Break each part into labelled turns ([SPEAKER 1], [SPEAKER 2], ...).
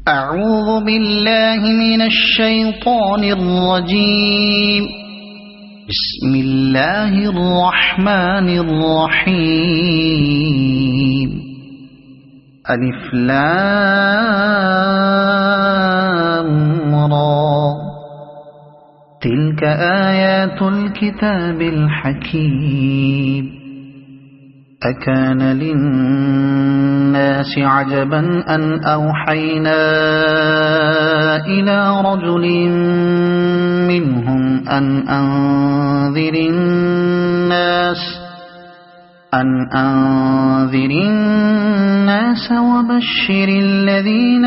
[SPEAKER 1] أعوذ بالله من الشيطان الرجيم. بسم الله الرحمن الرحيم. ألف لام را. تلك آيات الكتاب الحكيم. أكان للناس عجبا أن أوحينا إلى رجل منهم أن أنذر الناس وبشر الذين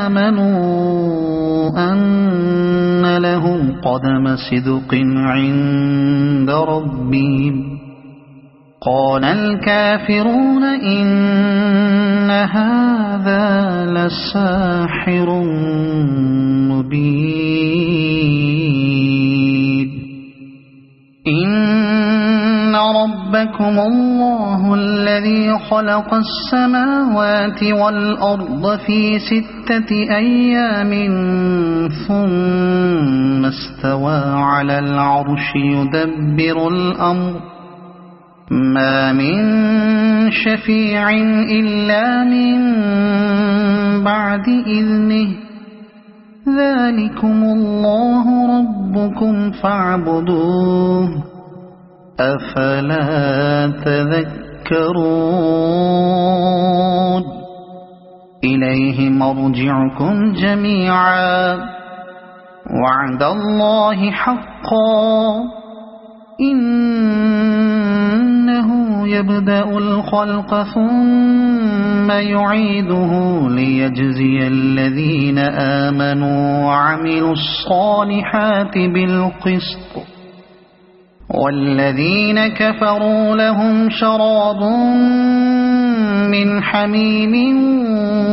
[SPEAKER 1] آمنوا أن لهم قدم صدق عند ربهم. قال الكافرون إن هذا لساحر مبين. إن ربكم الله الذي خلق السماوات والأرض في 6 أيام ثم استوى على العرش يدبر الأمر ما من شفيع إلا من بعد إذنه. ذلكم الله ربكم فاعبدوه أفلا تذكرون. إليه مرجعكم جميعا وعد الله حقا. إنه يبدأ الخلق ثم يعيده ليجزي الذين آمنوا وعملوا الصالحات بالقسط والذين كفروا لهم شراب من حميم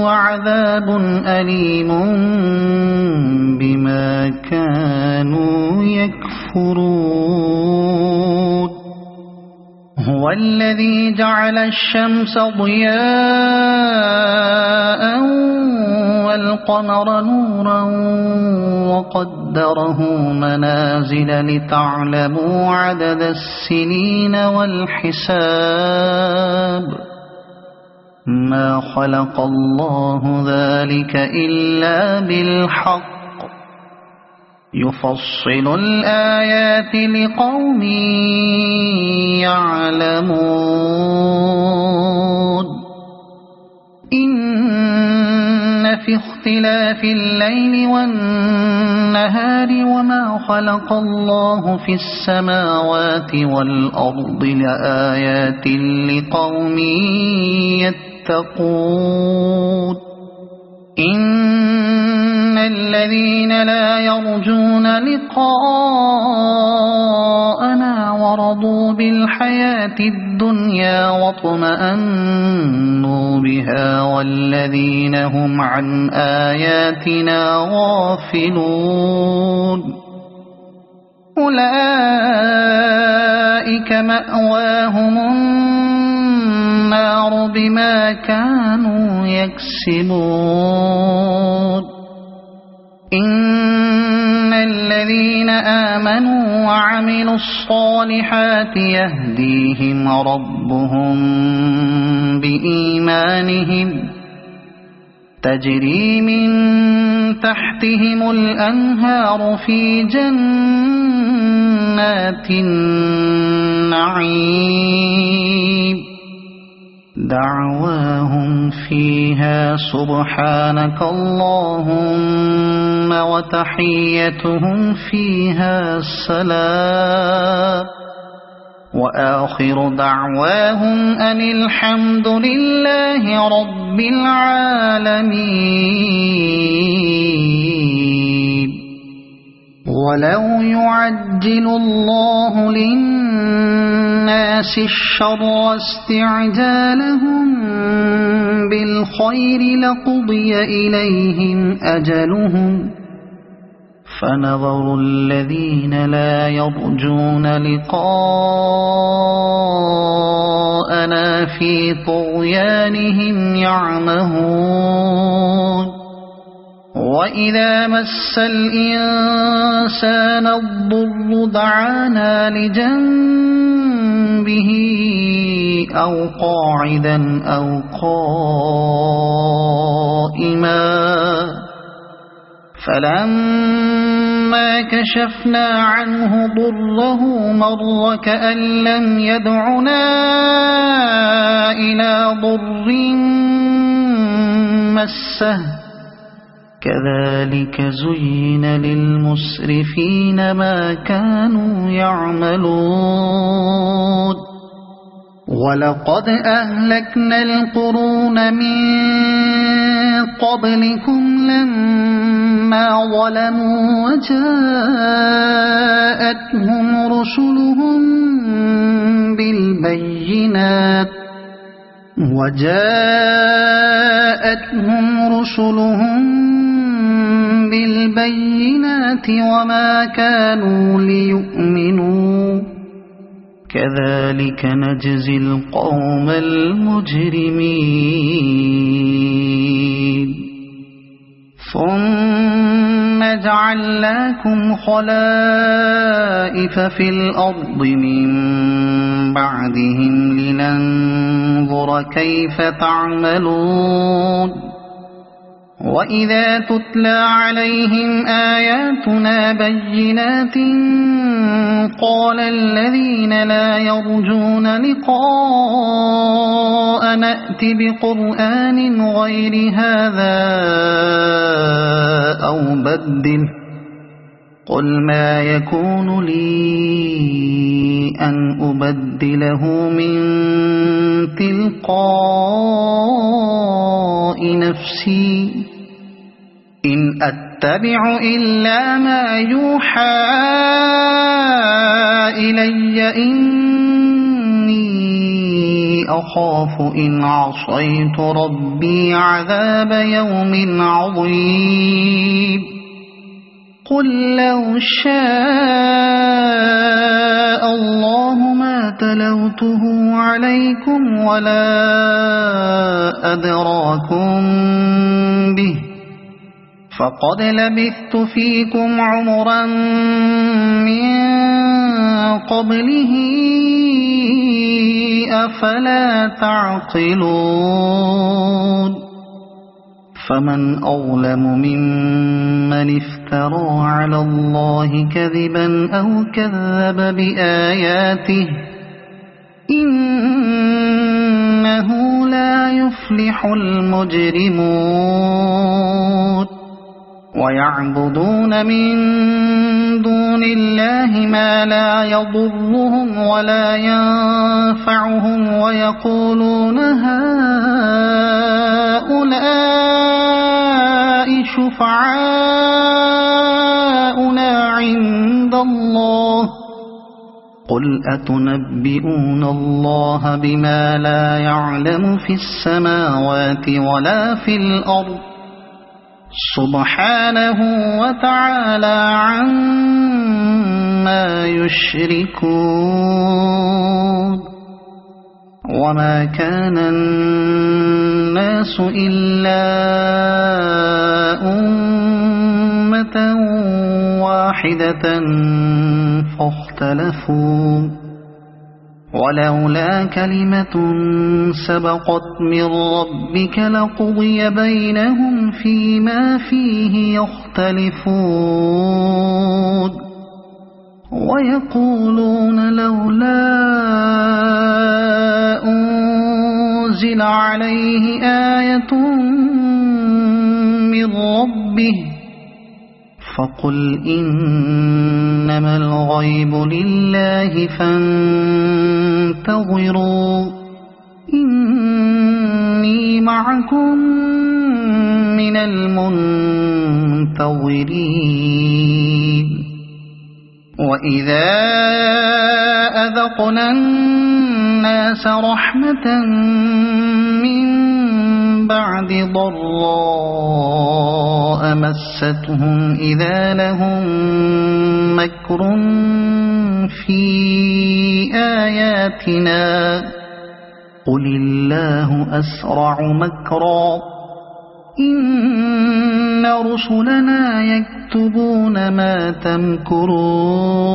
[SPEAKER 1] وعذاب أليم بما كانوا يكفرون. هو الذي جعل الشمس ضياء والقمر نورا وقدره منازل لتعلموا عدد السنين والحساب. ما خلق الله ذلك إلا بالحق. يفصل الآيات لقوم يعلمون. إن في اختلاف الليل والنهار وما خلق الله في السماوات والأرض لآيات لقوم يتقون. إن الذين لا يرجون لقاءنا ورضوا بالحياة الدنيا واطمأنوا بها والذين هم عن آياتنا غافلون أولئك مأواهم النار بما كانوا يكسبون. إن الذين آمنوا وعملوا الصالحات يهديهم ربهم بإيمانهم تجري من تحتهم الأنهار في جنات النعيم. دعواهم فيها سبحانك اللهم وتحيتهم فيها سلام وآخر دعواهم أن الحمد لله رب العالمين. ولو يعجل الله للناس الشر استعجالهم بالخير لقضي إليهم أجلهم فنظر الذين لا يرجون لقاءنا في طغيانهم يعمهون وإذا مس الإنسان الضر دعانا لجنبه أو قاعدا أو قائما فلما كشفنا عنه ضره مر كأن لم يدعنا إلى ضر مسه كذلك زين للمسرفين ما كانوا يعملون ولقد أهلكنا القرون من قبلكم لما ظلموا وجاءتهم رسلهم بالبينات وما كانوا ليؤمنوا كذلك نجزي القوم المجرمين ثم جعلناكم خلائف في الأرض من بعدهم لننظر كيف تعملون وإذا تتلى عليهم آياتنا بينات قال الذين لا يرجون لقاء نأت بقرآن غير هذا أو بدل قل ما يكون لي أن أبدله من تلقاء نفسي إن أتبع إلا ما يوحى إلي إني أخاف إن عصيت ربي عذاب يوم عظيم قل لو شاء الله ما تلوته عليكم ولا أدراكم به فقد لبثت فيكم عمرا من قبله أفلا تعقلون فمن أظلم ممن افترى على الله كذبا أو كذب بآياته إنه لا يفلح المجرمون ويعبدون من دون الله ما لا يضرهم ولا ينفعهم ويقولون هؤلاء شفعاؤنا عند الله قل أتنبئون الله بما لا يعلم في السماوات ولا في الأرض سبحانه وتعالى عما يشركون وما كان الناس إلا أمة واحدة فاختلفوا ولولا كلمة سبقت من ربك لقضي بينهم فيما فيه يختلفون ويقولون لولا أنزل عليه آية من ربه فقل إنما الغيب لله فانتظروا إني معكم من المنتظرين وإذا أذقنا الناس رحمة من بعد ضراء مستهم إذا لهم مكر في آياتنا قل الله أسرع مكرا إن رسلنا يكتبون ما تمكرون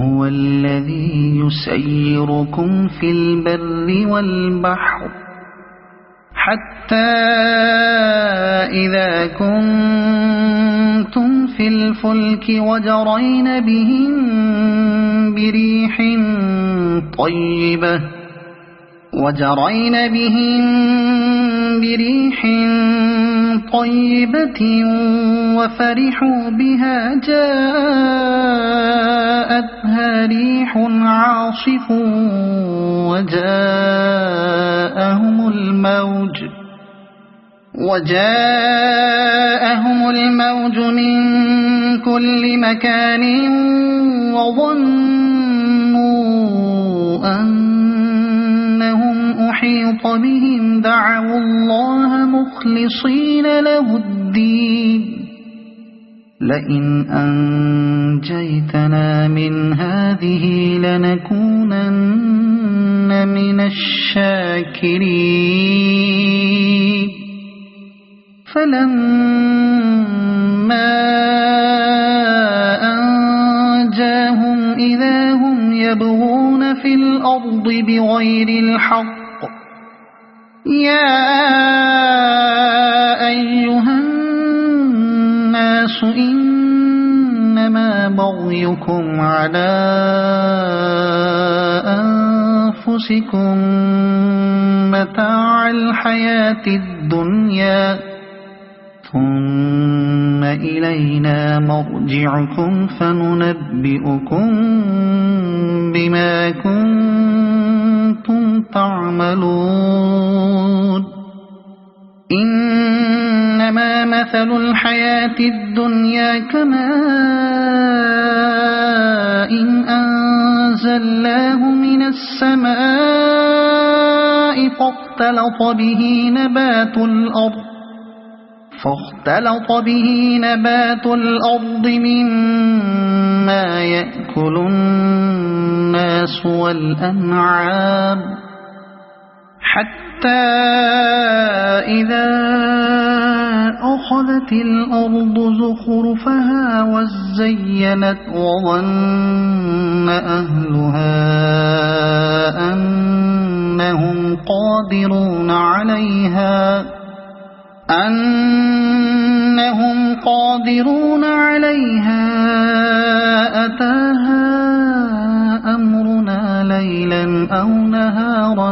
[SPEAKER 1] هو الذي يسيركم في البر والبحر حتى إذا كنتم في الفلك وجرين بهم بريح طيبة وفرحوا بها جاءتها ريح عاصف وجاءهم الموج من كل مكان وظنوا أنهم أحيط بهم دعوا الله مخلصين له الدين لئن أنجيتنا من هذه لنكونن من الشاكرين فلما أنجاهم إذا هم يبغون في الأرض بغير الحق يا أيها الناس إنما بغيكم على أنفسكم متاع الحياة الدنيا ثم إلينا مرجعكم فننبئكم بما كنتم تعملون إنما مثل الحياة الدنيا كماء أنزلناه من السماء فاختلط به نبات الأرض مما يأكل الناس والأنعام حتى إذا أخذت الأرض زخرفها وزينت وظن أهلها أنهم قادرون عليها أتاها أمرنا ليلا أو نهارا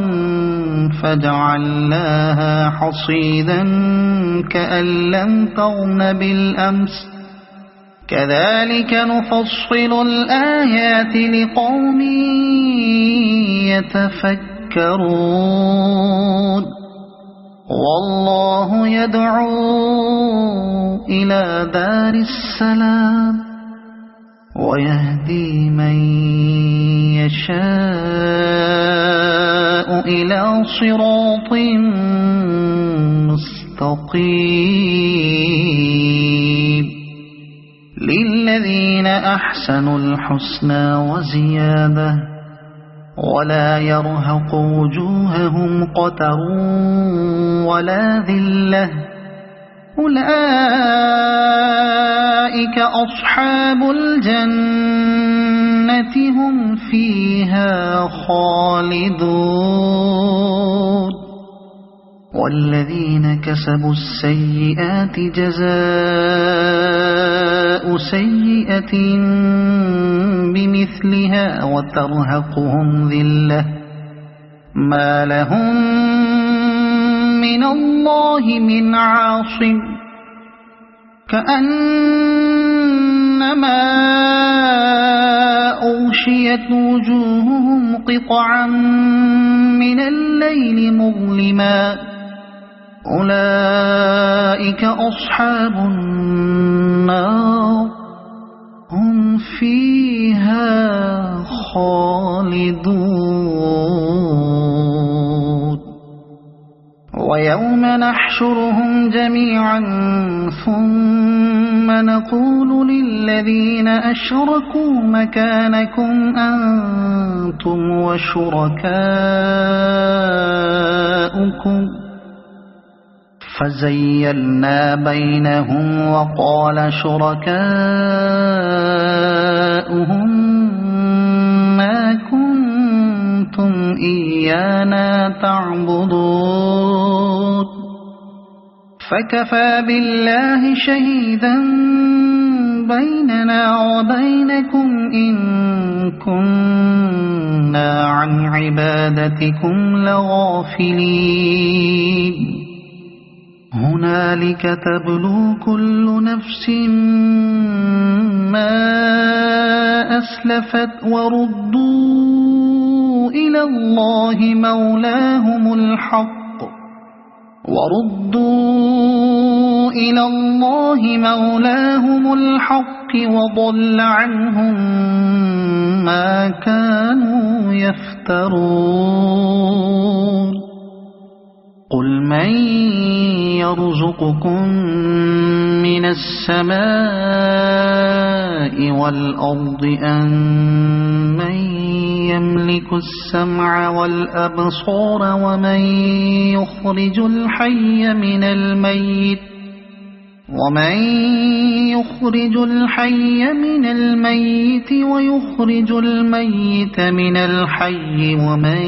[SPEAKER 1] فجعلناها حصيدا كأن لم تغن بالأمس كذلك نفصل الآيات لقوم يتفكرون والله يدعو إلى دار السلام ويهدي من يشاء إلى صراط مستقيم للذين أحسنوا الحسنى وزيادة ولا يرهق وجوههم قتر ولا ذلة أولئك أصحاب الجنة هم فيها خالدون والذين كسبوا السيئات جزاء سيئة بمثلها وترهقهم ذلة ما لهم من الله من عاصم كأنما أغشيت وجوههم قطعا من الليل مظلما أولئك أصحاب النار هم فيها خالدون ويوم نحشرهم جميعا ثم نقول للذين أشركوا مكانكم أنتم وشركاؤكم فزيلنا بينهم وقال شركاؤهم ما كنتم إيانا تعبدون فكفى بالله شهيدا بيننا وبينكم إن كنا عن عبادتكم لغافلين هنالك تبلو كل نفس ما أسلفت وردوا إلى الله مولاهم الحق وضل عنهم ما كانوا يفترون قل من يرزقكم من السماء والأرض أمن يملك السمع والأبصار ومن يخرج الحي من الميت ويخرج الميت من الحي ومن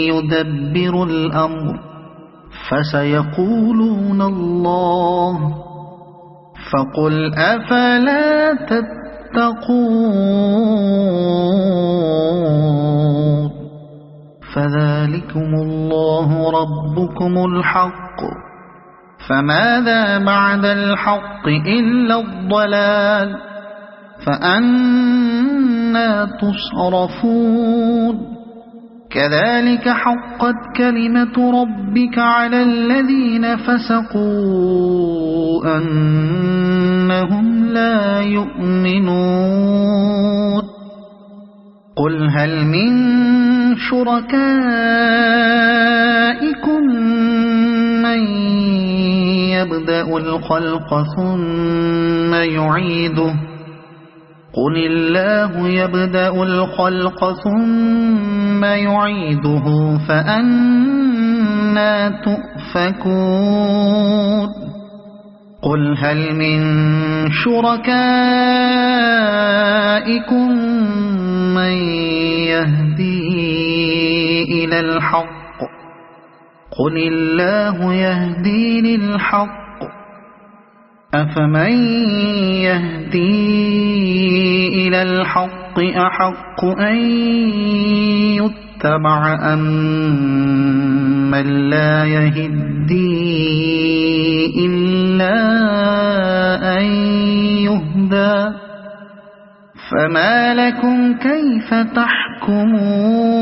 [SPEAKER 1] يدبر الأمر فسيقولون الله فقل أفلا تتقون فذلكم الله ربكم الحق فماذا بعد الحق إلا الضلال فأنى تصرفون كذلك حقت كلمة ربك على الذين فسقوا أنهم لا يؤمنون قل هل من شركائكم من يبدأ الخلق ثم يعيده قل الله يبدأ الخلق ثم يعيده فأنى تؤفكون قل هل من شركائكم من يهدي إلى الحق قل الله يهدي للحق أفمن يهدي إلى الحق أحق أن يتبع أم من لا يهدي إلا أن يهدى فما لكم كيف تحكمون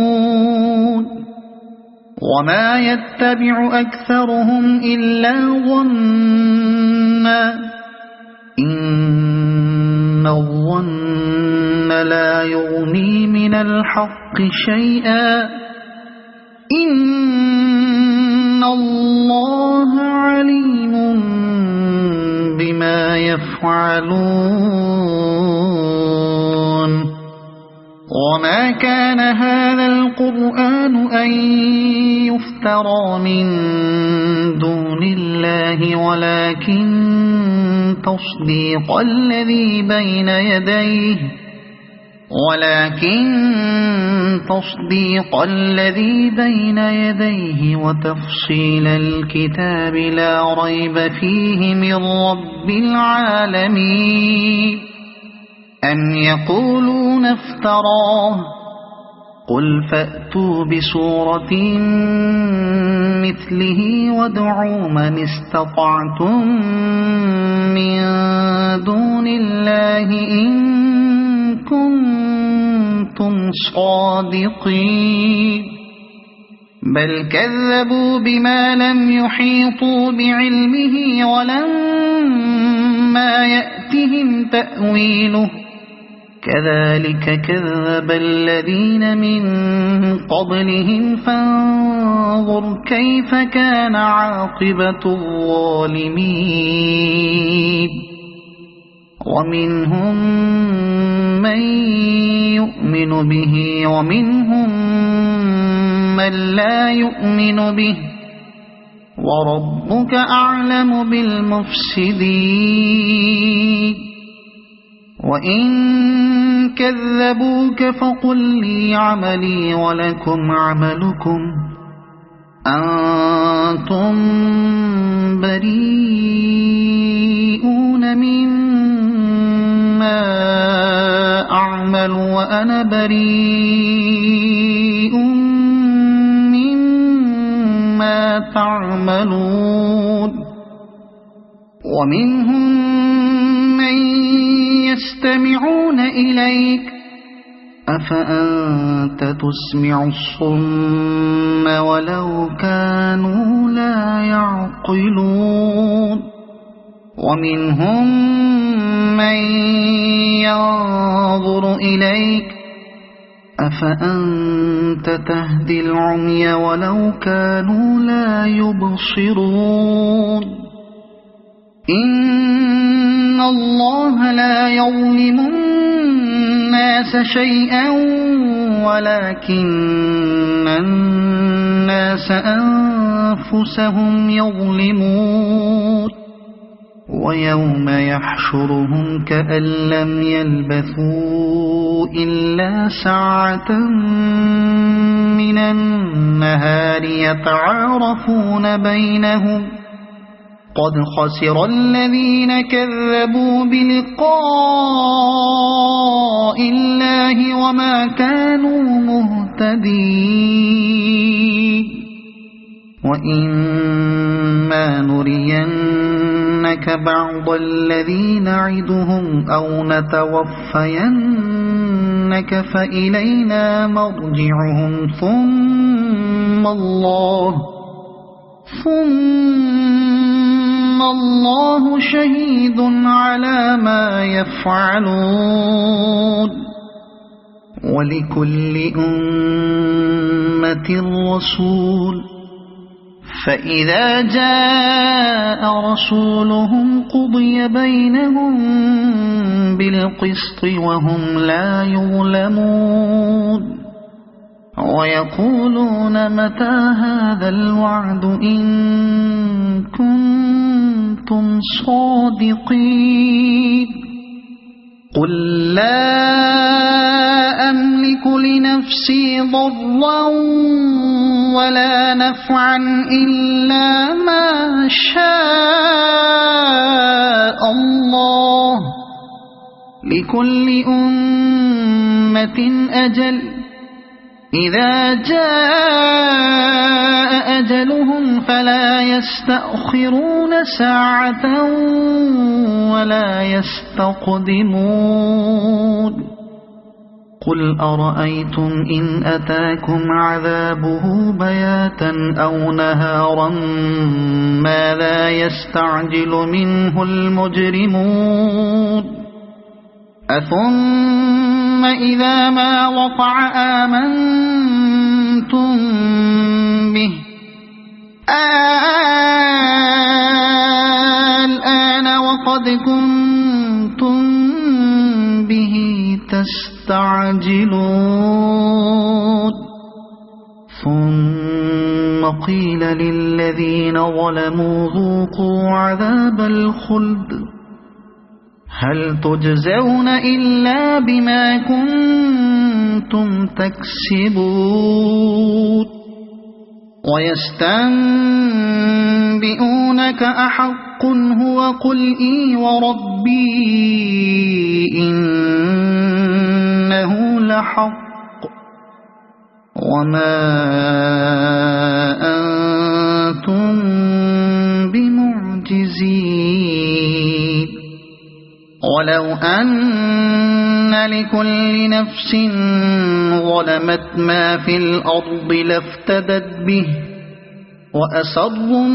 [SPEAKER 1] وما يتبع أكثرهم إلا ظنا إن الظن لا يغني من الحق شيئا إن الله عليم بما يفعلون وما كان هذا القرآن أن يفترى من دون الله ولكن تصديق الذي بين يديه وتفصيل الكتاب لا ريب فيه من رب العالمين أم يقولون افتراه قل فأتوا بسورة مثله وادعوا من استطعتم من دون الله إن كنتم صادقين بل كذبوا بما لم يحيطوا بعلمه ولما يأتهم تأويله كذلك كذب الذين من قبلهم فانظر كيف كان عاقبة الظالمين ومنهم من يؤمن به ومنهم من لا يؤمن به وربك أعلم بالمفسدين وإن كذبوك فقل لي عملي ولكم عملكم أنتم بريئون مما أعمل وأنا بريء مما تعملون ومنهم من يستمعون إليك أفأنت تسمع الصم ولو كانوا لا يعقلون ومنهم من ينظر إليك أفأنت تهدي العمي ولو كانوا لا يبصرون إن الله لا يظلم الناس شيئا ولكن الناس أنفسهم يظلمون ويوم يحشرهم كأن لم يلبثوا إلا ساعة من النهار يتعارفون بينهم قد خسر الذين كذبوا بلقاء الله وما كانوا مهتدين وإما نرينك بعض الذي نعدهم أو نتوفينك فإلينا مرجعهم ثم الله شهيد على ما يفعلون ولكل أمة رسول فإذا جاء رسولهم قضي بينهم بالقسط وهم لا يظلمون ويقولون متى هذا الوعد إن كنتم صادقين قل لا أملك لنفسي ضرا ولا نفعا إلا ما شاء الله لكل أمة أجل إذا جاء أجلهم فلا يستأخرون ساعة ولا يستقدمون قل أرأيتم إن أتاكم عذابه بياتا أو نهارا ماذا يستعجل منه المجرمون أثم إذا ما وقع آمنتم به الآن وقد كنتم به تستعجلون ثم قيل للذين ظلموا ذوقوا عذاب الخلد هل تجزون إلا بما كنتم تكسبون ويستنبئونك أحق هو قل إي وربي إنه لحق وما أنتم بمعجزين ولو أن لكل نفس ظلمت ما في الأرض لافتدت به وأسروا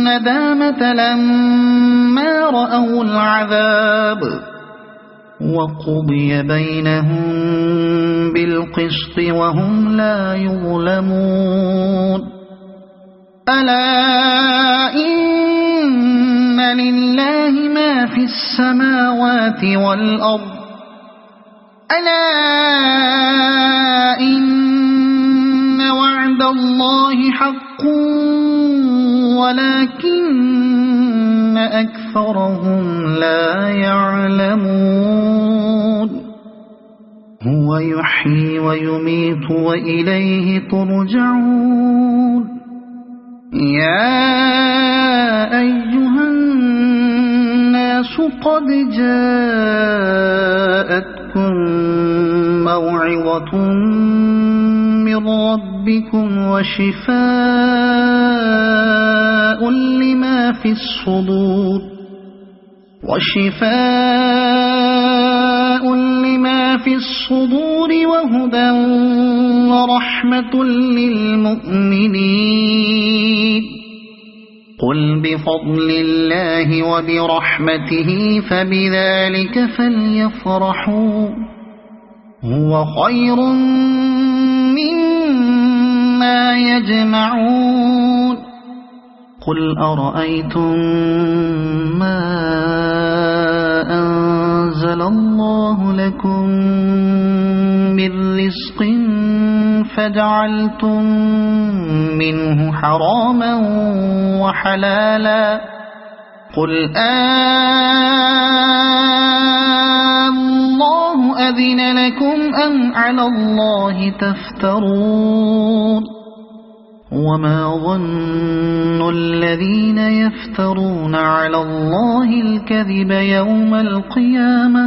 [SPEAKER 1] الندامة لما رأوا العذاب وقضي بينهم بالقسط وهم لا يظلمون ألا إن لله ما في السماوات والأرض ألا إن وعد الله حق ولكن أكثرهم لا يعلمون هو يحيي ويميت وإليه ترجعون يا أيها الناس قد جاءتكم موعظة من ربكم وشفاء لما في الصدور وهدى ورحمة للمؤمنين قل بفضل الله وبرحمته فبذلك فليفرحوا هو خير مما يجمعون قل أرأيتم ما أنزل الله لكم من رزق فجعلتم منه حراما وحلالا قل الله أذن لكم أم على الله تفترون وما ظن الذين يفترون على الله الكذب يوم القيامة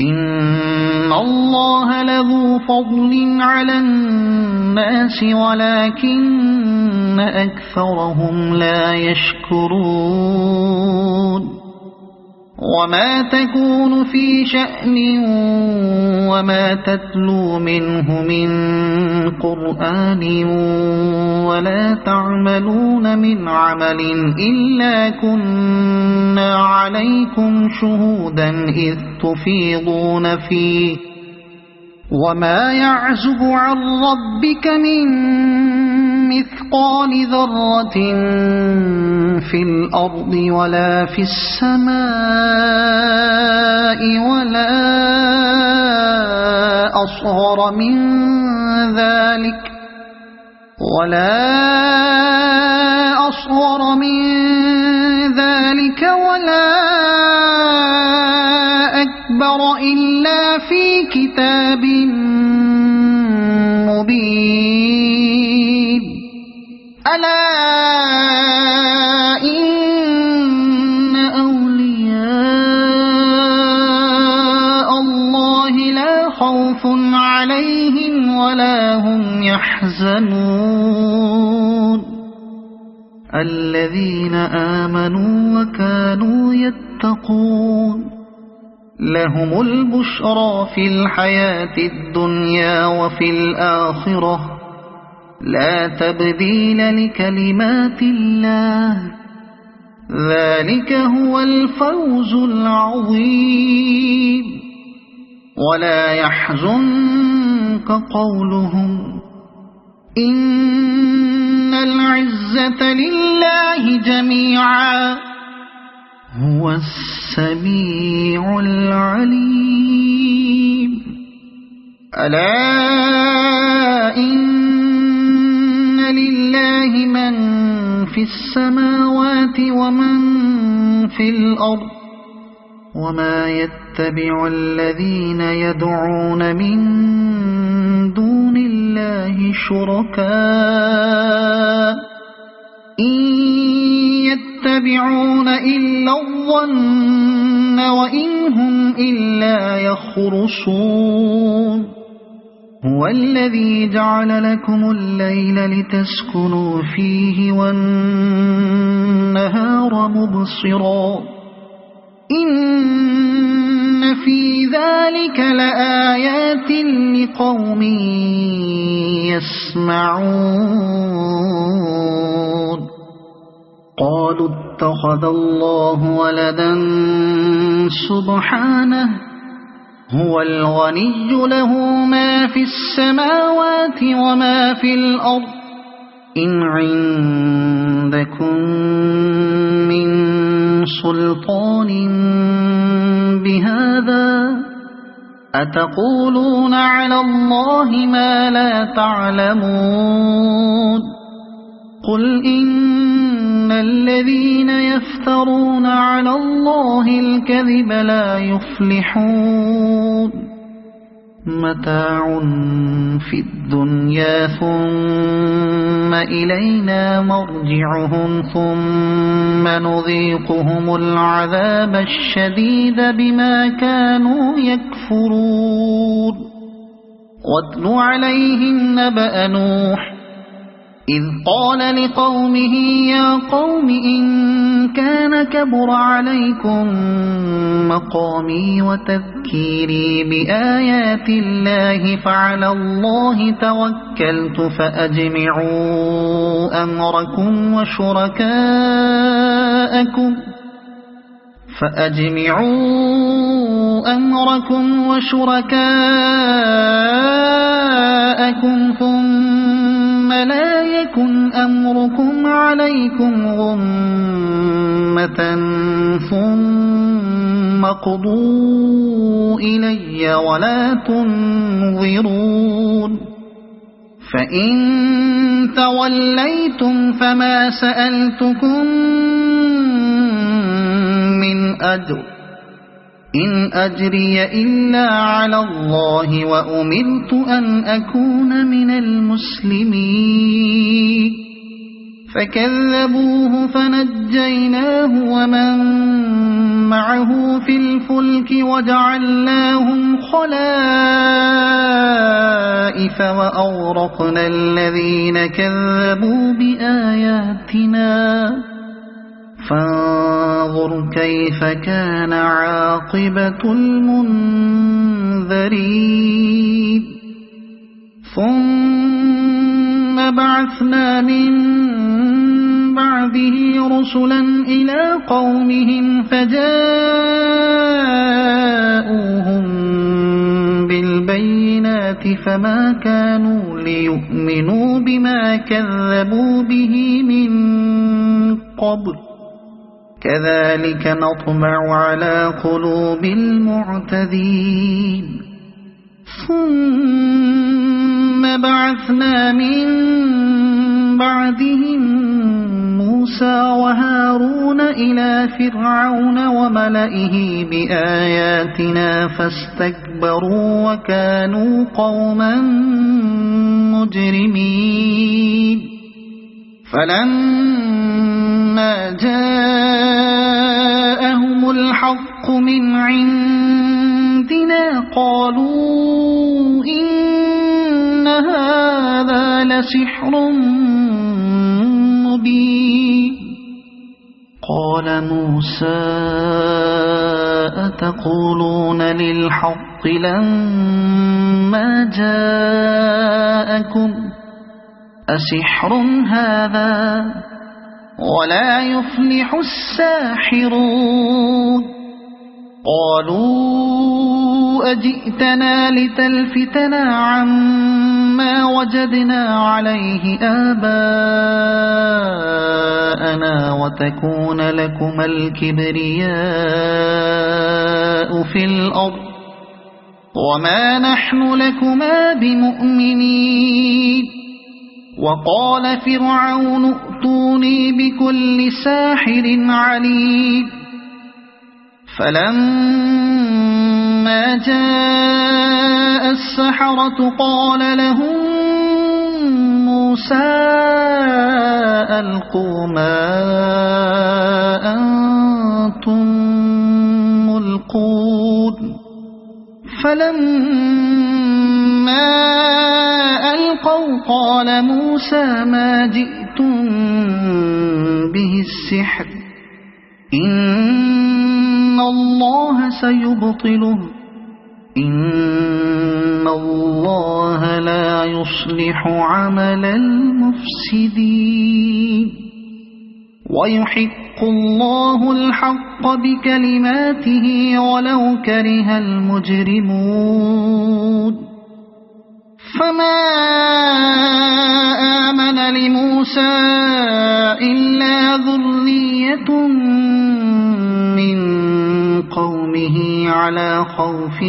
[SPEAKER 1] إن الله لذو فضل على الناس ولكن أكثرهم لا يشكرون وما تكون في شأن وما تتلو منه من قرآن ولا تعملون من عمل إلا كنا عليكم شهودا إذ تفيضون فيه وما يعزب عن ربك من مثقال ذرة في الأرض ولا في السماء ولا أصغر من ذلك ولا أكبر إلا في كتاب مبين ألا إن أولياء الله لا خوف عليهم ولا هم يحزنون الذين آمنوا وكانوا يتقون لهم البشرى في الحياة الدنيا وفي الآخرة لا تبديل لكلمات الله ذلك هو الفوز العظيم ولا يحزنك قولهم إن العزة لله جميعا هو السميع العليم ألا إن لله من في السماوات ومن في الأرض وما يتبع الذين يدعون من دون الله شركاء إن يتبعون إلا الظن وإن هم إلا يخرصون هو الذي جعل لكم الليل لتسكنوا فيه والنهار مبصرا إن في ذلك لآيات لقوم يسمعون قالوا اتخذ الله ولدا سبحانه هو الغني له ما في السماوات وما في الأرض إن عندكم من سلطان بهذا أتقولون على الله ما لا تعلمون قل إن إن الذين يفترون على الله الكذب لا يفلحون متاع في الدنيا ثم إلينا مرجعهم ثم نذيقهم العذاب الشديد بما كانوا يكفرون واتل عليهم نبأ نوح إذ قال لقومه يا قوم إن كان كبر عليكم مقامي وتذكيري بآيات الله فعلى الله توكلت فأجمعوا أمركم وشركاءكم ثم لا يكن أمركم عليكم غمة ثم قضوا إلي ولا تنظرون فإن توليتم فما سألتكم من أجر إن أجري إلا على الله وأمرت أن أكون من المسلمين فكذبوه فنجيناه ومن معه في الفلك وجعلناهم خلائف وأغرقنا الذين كذبوا بآياتنا فانظر كيف كان عاقبة المنذرين ثم بعثنا من بعده رسلا إلى قومهم فجاءوهم بالبينات فما كانوا ليؤمنوا بما كذبوا به من قبل كذلك نطبع على قلوب المعتدين ثم بعثنا من بعدهم موسى وهارون إلى فرعون وملئه بآياتنا فاستكبروا وكانوا قوما مجرمين فلما جاءهم الحق من عندنا قالوا إن هذا لسحر مبين قال موسى أتقولون للحق لما جاءكم أسحر هذا ولا يفلح الساحرون قالوا أجئتنا لتلفتنا عما وجدنا عليه آباءنا وتكون لكما الكبرياء في الأرض وما نحن لكما بمؤمنين وقال فرعون ائتوني بكل ساحر عليم فلما جاء السحرة قال لهم موسى ألقوا ما أنتم ملقون فلما ألقوا قال موسى ما جئتم به السحر إن الله سيبطله إن الله لا يصلح عمل المفسدين ويحق الله الحق بكلماته ولو كره المجرمون فما آمن لموسى إلا ذرية من قومه على خوف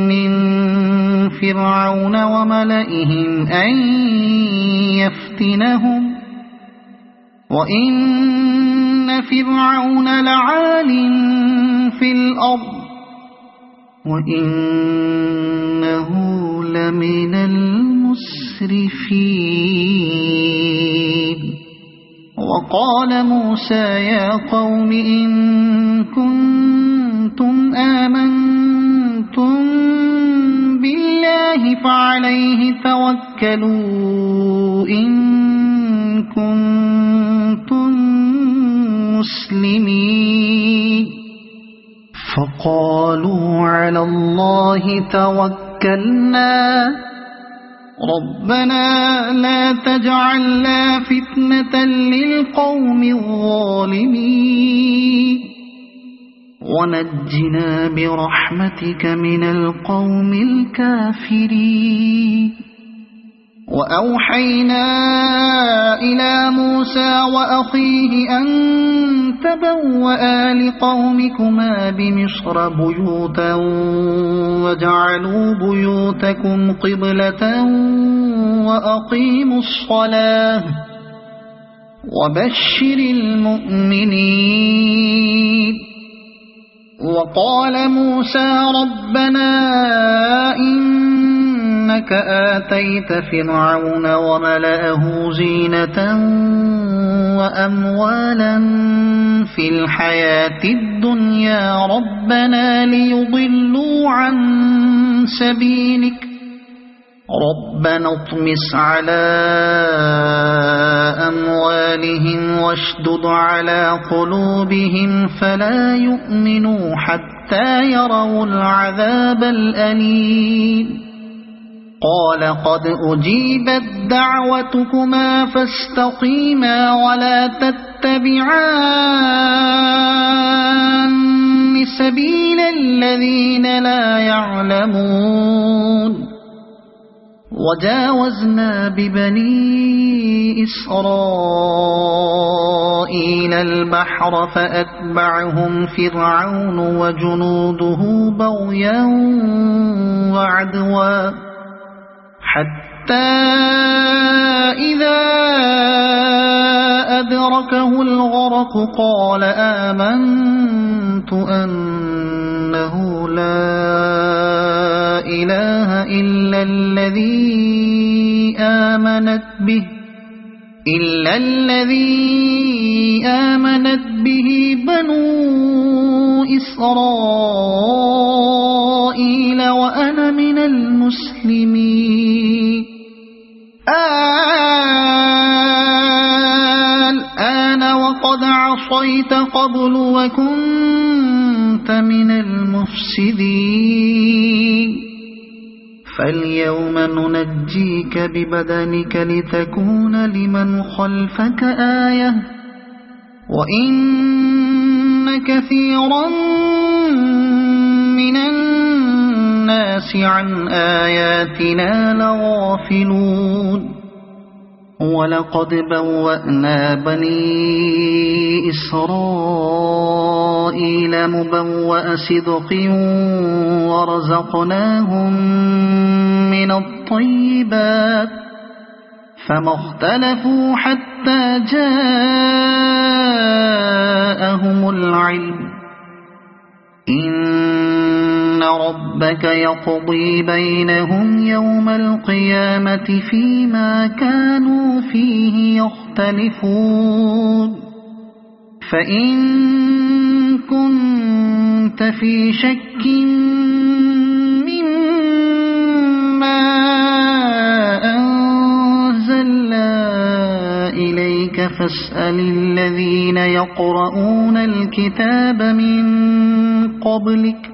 [SPEAKER 1] من فرعون وملئهم أن يفتنهم وإن فرعون لعال في الأرض وإنه لمن المسرفين وقال موسى يا قوم إن كنتم آمنتم بالله فعليه توكلوا إن كنتم مسلمين فقالوا على الله توكلنا ربنا لا تجعلنا فتنة للقوم الظالمين ونجنا برحمتك من القوم الكافرين وأوحينا إلى موسى وأخيه أن تبوأ لقومكما بمصر بيوتا وجعلوا بيوتكم قبلة وأقيموا الصلاة وبشر المؤمنين وقال موسى ربنا إنك آتيت فرعون وملأه زينة وأموالا في الحياة الدنيا ربنا ليضلوا عن سبيلك ربنا اطمس على أموالهم واشدد على قلوبهم فلا يؤمنوا حتى يروا العذاب الأليم قال قد أجيبت دعوتكما فاستقيما ولا تتبعان سبيل الذين لا يعلمون وجاوزنا ببني إسرائيل البحر فأتبعهم فرعون وجنوده بغيا وعدوا حتى إذا أدركه الغرق قال آمنت أنه لا إله إلا الذي آمنت به بنو إسرائيل وأنا من المسلمين الآن وقد عصيت قبل وكنت من المفسدين فاليوم ننجيك ببدنك لتكون لمن خلفك آية وإن كثيرا من الناس عن آياتنا لغافلون ولقد بوأنا بني إسرائيل مبوأ صدق ورزقناهم من الطيبات فما اختلفوا حتى جاءهم العلم إن ربك يقضي بينهم يوم القيامة فيما كانوا فيه يختلفون فإن كنت في شك مما أنزلنا إليك فاسأل الذين يقرؤون الكتاب من قبلك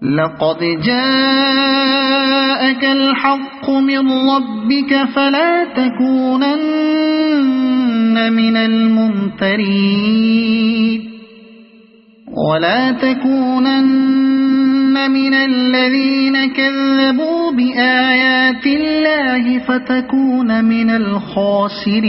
[SPEAKER 1] لقد جاءك الحق من ربك فلا تكونن من الممترين ولا تكونن من الذين كذبوا بآيات الله فتكون من الخاسرين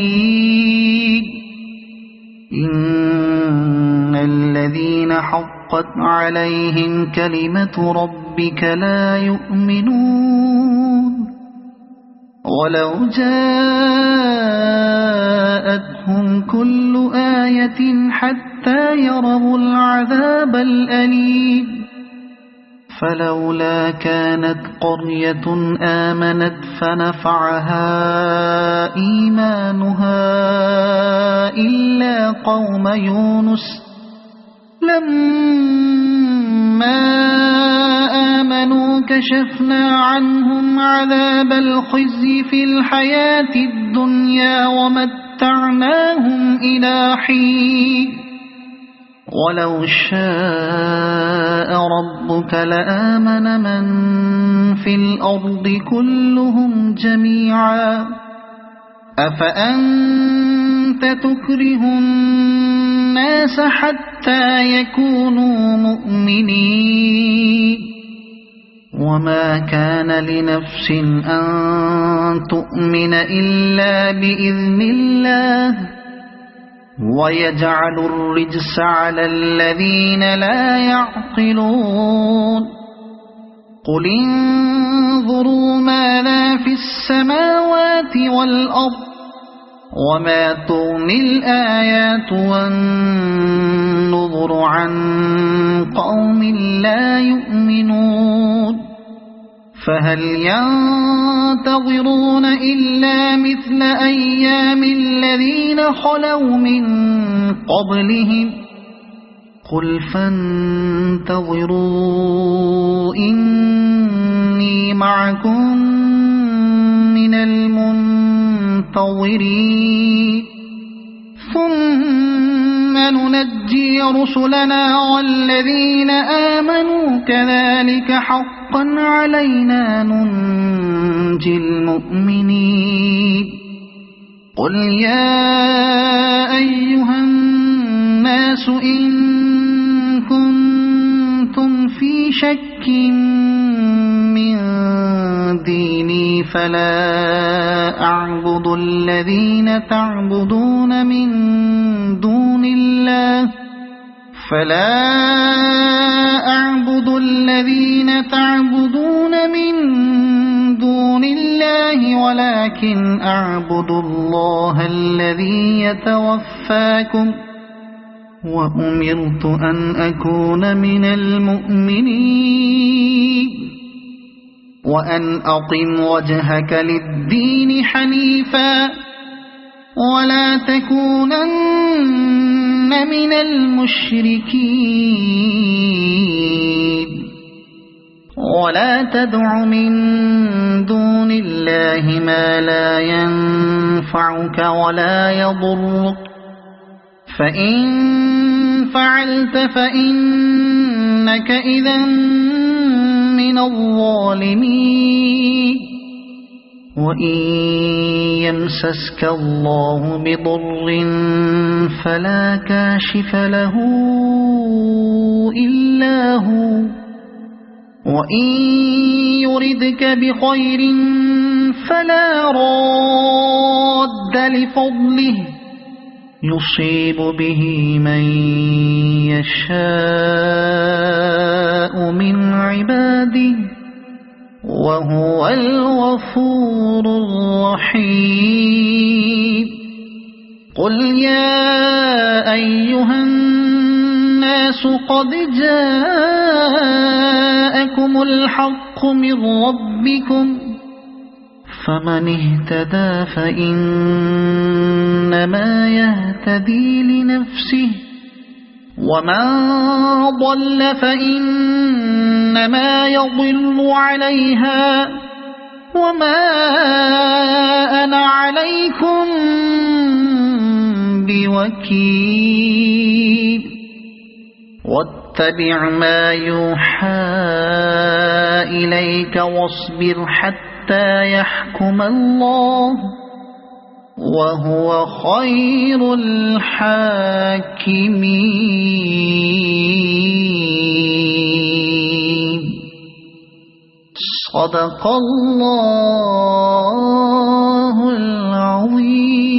[SPEAKER 1] إن الذين حقت عليهم كلمة ربك لا يؤمنون ولو جاءتهم كل آية حتى يروا العذاب الأليم فلولا كانت قرية آمنت فنفعها إيمانها إلا قوم يونس لما آمنوا كشفنا عنهم عذاب الخزي في الحياة الدنيا ومتعناهم إلى حين ولو شاء ربك لآمن من في الأرض كلهم جميعا أفأنت تكره الناس حتى يكونوا مؤمنين وما كان لنفس أن تؤمن إلا بإذن الله ويجعل الرجس على الذين لا يعقلون قل انظروا ماذا في السماوات والأرض وما تغني الآيات والنذر عن قوم لا يؤمنون فهل ينتظرون إلا مثل أيام الذين خلوا من قبلهم قل فانتظروا إني معكم من المنتظرين ثم ننجي رسلنا والذين آمنوا كذلك حقا علينا ننجي المؤمنين قل يا أيها الناس إن كنتم في شك من ديني فلا أعبد الذين تعبدون من دون الله ولكن أعبد الله الذي يتوفاكم وأمرت أن أكون من المؤمنين وأن أقم وجهك للدين حنيفا ولا تكونن من المشركين ولا تدع من دون الله ما لا ينفعك ولا يضرك فإن فعلت فإنك إذا من الظالمين وإن يمسسك الله بضر فلا كاشف له إلا هو وإن يردك بخير فلا راد لفضله يصيب به من يشاء من عباده وهو الغفور الرحيم قل يا أيها الناس قد جاءكم الحق من ربكم فمن اهتدى فإنما يهتدي لنفسه ومن ضل فإنما يضل عليها وما أنا عليكم بوكيل واتبع ما يوحى إليك واصبر حتى يحكم الله وهو خير الحاكمين صدق الله العظيم.